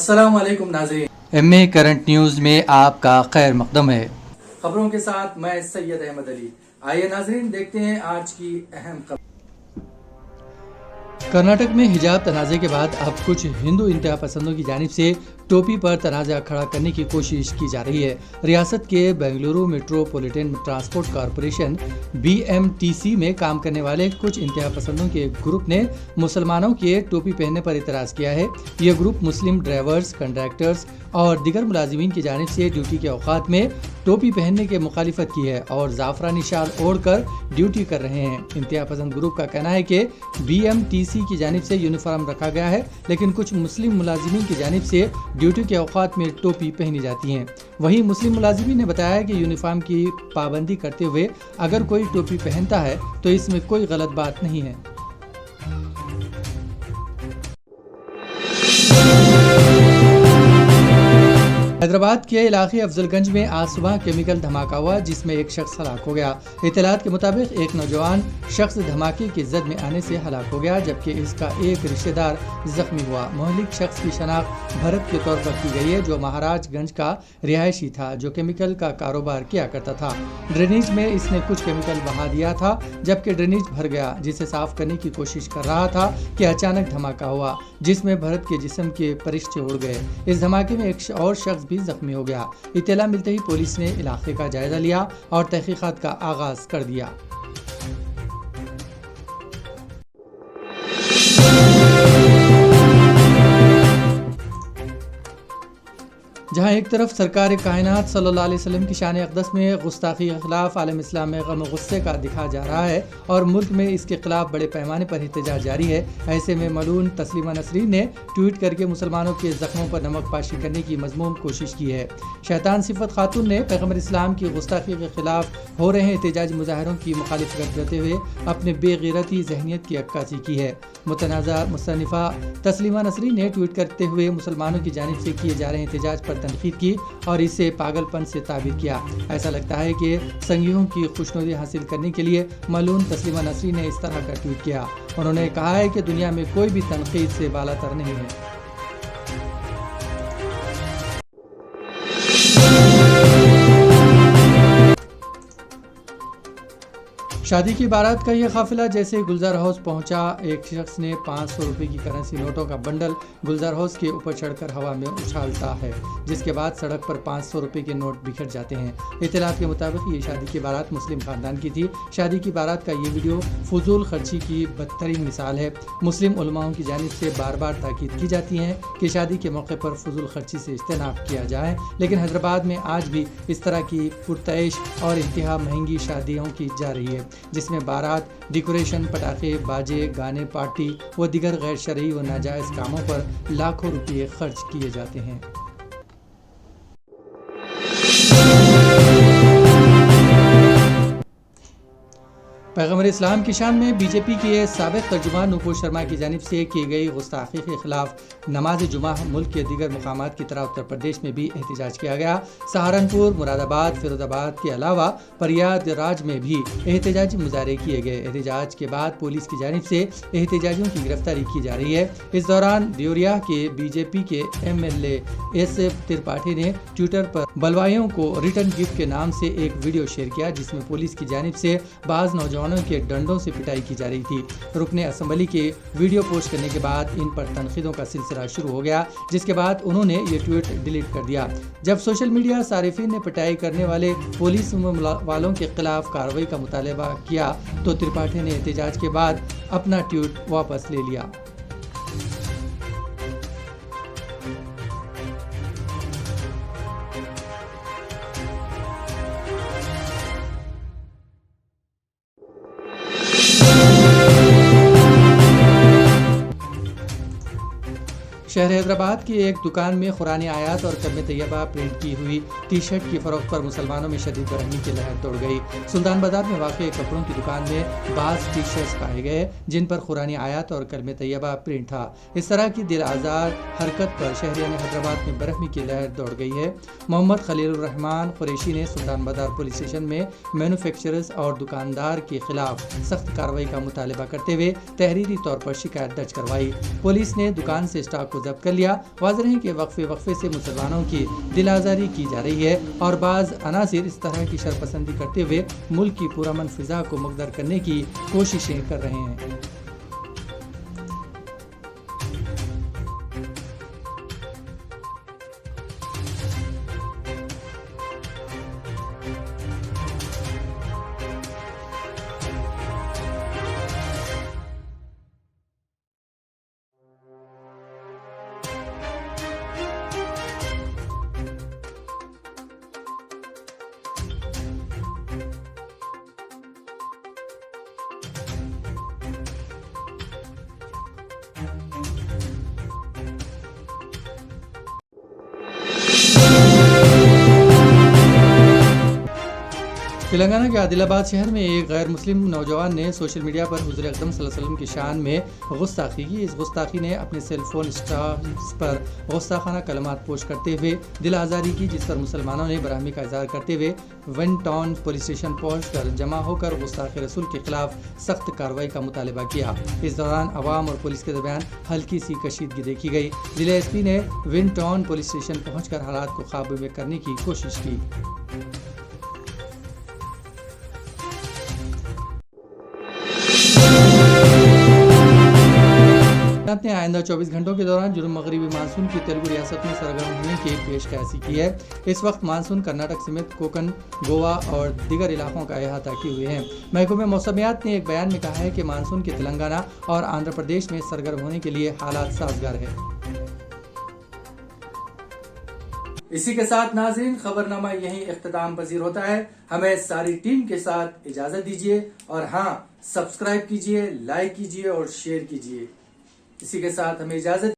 अस्सलाम वालेकुम नाज़रीन, एमए करंट न्यूज़ में आपका खैर मकदम है। खबरों के साथ मैं सैयद अहमद अली। आइए नाज़रीन देखते हैं आज की अहम खबर। कर्नाटक में हिजाब तनाज़े के बाद अब कुछ हिंदू इंतहा पसंदों की जानिब से टोपी पर तनाज़ा खड़ा करने की कोशिश की जा रही है। रियासत के Bengaluru metropolitan transport corporation BMTC में काम करने वाले कुछ इंतहा पसंदों के ग्रुप ने मुसलमानों के टोपी पहनने पर इतराज़ किया है। यह ग्रुप मुस्लिम ड्राइवर्स, कंडक्टर्स और दिगर मुलाजिमीन की जानिब से ड्यूटी के औकात में टोपी पहनने के मुखालिफत की है और ज़ाफ़रानी शाल ओढ़ कर ड्यूटी कर रहे हैं। इंतहा पसंद ग्रुप का कहना है कि BMTC की जानिब से यूनिफॉर्म रखा गया है, लेकिन कुछ मुस्लिम मुलाजिमीन की जानिब से ड्यूटी के औकात में टोपी पहनी जाती हैं। वहीं मुस्लिम मुलाजिमीन ने बताया कि यूनिफॉर्म की पाबंदी करते हुए अगर कोई टोपी पहनता है तो इसमें कोई गलत बात नहीं है। हैदराबाद के इलाके अफजलगंज में आज सुबह केमिकल धमाका हुआ जिसमें एक शख्स हलाक हो गया। इत्तलात के मुताबिक एक नौजवान शख्स धमाके की जद में आने से हलाक हो गया, जबकि इसका एक रिश्तेदार जख्मी हुआ। मोहलिक शख्स की शनाख्त भरत के तौर पर की गई है, जो महाराजगंज का रिहायशी था, जो केमिकल का कारोबार किया करता था। ड्रेनेज में इसने कुछ केमिकल बहा दिया था, जबकि ड्रेनेज भर गया, जिसे साफ करने की कोशिश कर रहा था कि अचानक धमाका हुआ, जिसमें भरत के जिस्म के परिश्ते उड़ गए। इस धमाके में एक और शख्स भी जख्मी हो गया। इत्तला मिलते ही पुलिस ने इलाके का जायजा लिया और तहकीकात का आगाज कर दिया। जहाँ एक तरफ सरकार कायनात सल्लल्लाहु अलैहि वसल्लम की शान अक़दस में गुस्ताखी के खिलाफ आलम इस्लाम में गम गुस्से का दिखा जा रहा है और मुल्क में इसके खिलाफ बड़े पैमाने पर एहतजाज जारी है। ऐसे में मलून तस्लीमा नसरीन ने ट्वीट करके मुसलमानों के जख्मों पर नमक पाशी करने की मज़मूम कोशिश की है। शैतान सिफत खातून ने पैगम्बर इस्लाम की गुस्ताखी के खिलाफ हो रहे एहतजाजी मुजाहरों की मुखालिफत करते हुए अपने बेगैरती जहनीत की अक्कासी की है। मुतनाज़ा मुसन्निफ़ा तस्लीमा नसरीन ने ट्वीट करते हुए मुसलमानों की जानिब से किए जा रहे एहतजाज पर तनकीद की और इसे पागलपन से ताबीर किया। ऐसा लगता है कि संगियों की खुशनुदी हासिल करने के लिए मलून तस्लीमा नसरीन ने इस तरह का ट्वीट किया। उन्होंने कहा है कि दुनिया में कोई भी तनकीद से बालातर नहीं है। शादी की बारात का यह काफिला जैसे गुलजार हाउस पहुंचा, एक शख्स ने 500 रुपए की करेंसी नोटों का बंडल गुलजार हाउस के ऊपर चढ़कर हवा में उछालता है, जिसके बाद सड़क पर 500 रुपए के नोट बिखर जाते हैं। इत्तलात के मुताबिक ये शादी की बारात मुस्लिम खानदान की थी। शादी की बारात का ये वीडियो फजूल खर्ची की बदतरीन मिसाल है। मुस्लिम उलमाओं की जानिब से बार बार ताकीद की जाती है कि शादी के मौके पर फजूल खर्ची से इज्तनाब किया जाए, लेकिन हैदराबाद में आज भी इस तरह की पुरतैश और इंतहा महंगी शादियों की जा रही है, जिसमें बारात, डेकोरेशन, पटाखे, बाजे, गाने, पार्टी व दिगर गैर शरई व नाजायज़ कामों पर लाखों रुपये खर्च किए जाते हैं। पैगम्बर इस्लाम की शान में बीजेपी के साबिक़ तर्जुमान नुपुर शर्मा की जानिब से की गई गुस्ताखी के खिलाफ नमाज जुमा मुल्क के दीगर मुकामात की तरह उत्तर प्रदेश में भी एहतजाज किया गया। सहारनपुर, मुरादाबाद, फिरोजाबाद के अलावा प्रयागराज में भी एहतजाजी मुजाहरे किए गए। एहतजाज के बाद पुलिस की जानिब से एहतजाजियों की गिरफ्तारी की जा रही है। इस दौरान देवरिया के बीजेपी के MLA SF त्रिपाठी ने ट्विटर पर बलवाइयों को रिटर्न गिफ्ट के नाम से एक वीडियो शेयर किया, जिसमें पुलिस की जानिब से बाज़ नौजवानों के डंडों से पिटाई की जा रही थी। रुकने असेंबली के वीडियो पोस्ट करने के बाद इन पर तनकीदों का सिलसिला शुरू हो गया, जिसके बाद उन्होंने ये ट्वीट डिलीट कर दिया। जब सोशल मीडिया सारिफीन ने पिटाई करने वाले पुलिस वालों के खिलाफ कार्रवाई का मुतालबा किया तो त्रिपाठी ने एहतजाज के बाद अपना ट्वीट वापस ले लिया। शहर हैदराबाद की एक दुकान में कुरान आयात और कलमे तैयबा प्रिंट की हुई टी शर्ट की फरोख्त पर मुसलमानों में शदीद बरहमी की लहर दौड़ गई। सुल्तान बाजार में वाक़ कपड़ों की दुकान में बाज़ टी शर्ट्स पाए गए जिन पर कुरान आयात और कलमे तैयबा प्रिंट था। इस तरह की दिल आज़ार हरकत पर शहरियान हैदराबाद में बरहमी की लहर दौड़ गई है। मोहम्मद खलीलुर्रहमान कुरैशी ने सुल्तान बाजार पुलिस स्टेशन में मैन्युफैक्चरर्स और दुकानदार के खिलाफ सख्त कार्रवाई का मुतालबा करते हुए तहरीरी तौर पर शिकायत दर्ज करवाई। पुलिस ने दुकान से स्टॉक को ضبط کر لیا۔ واضح ہے کہ وقفے سے مسلمانوں کی دل آزاری کی جا رہی ہے اور بعض عناصر اس طرح کی شرپسندی کرتے ہوئے ملک کی پرامن فضا کو مقدر کرنے کی کوششیں کر رہے ہیں۔ تلنگانہ کے عادل آباد شہر میں ایک غیر مسلم نوجوان نے سوشل میڈیا پر حضور اکرم صلی اللہ علیہ وسلم کی شان میں گستاخی کی۔ اس گستاخی نے اپنے سیل فون اسٹیٹس پر گستاخانہ کلمات پوسٹ کرتے ہوئے دل آزاری کی، جس پر مسلمانوں نے برہمی کا اظہار کرتے ہوئے ون ٹاؤن پولیس اسٹیشن پہنچ کر جمع ہو کر گستاخ رسول کے خلاف سخت کارروائی کا مطالبہ کیا۔ اس دوران عوام اور پولیس کے درمیان ہلکی سی کشیدگی دیکھی گئی۔ ضلع ایس پی نے ون ٹاؤن پولیس اسٹیشن پہنچ کر حالات کو قابو میں کرنے کی کوشش کی۔ نے آئندہ 24 گھنٹوں کے دوران جنوب مغربی مانسون کی تیلگو ریاست میں سرگرم ہونے کی پیش قیاسی کی ہے۔ اس وقت مانسون کرناٹک سمیت کوکن، گوا اور دیگر علاقوں کا احاطہ کیے ہوئے ہیں۔ محکمہ موسمیات نے ایک بیان میں کہا ہے کہ مانسون کے تلنگانہ اور آندھرا پردیش میں سرگرم ہونے کے لیے حالات سازگار ہیں۔ اسی کے ساتھ ناظرین خبرنامہ یہیں اختتام پذیر ہوتا ہے۔ ہمیں ساری ٹیم کے ساتھ اجازت دیجیے اور ہاں، سبسکرائب کیجیے، لائک کیجیے اور شیئر کیجیے۔ اسی کے ساتھ ہمیں اجازت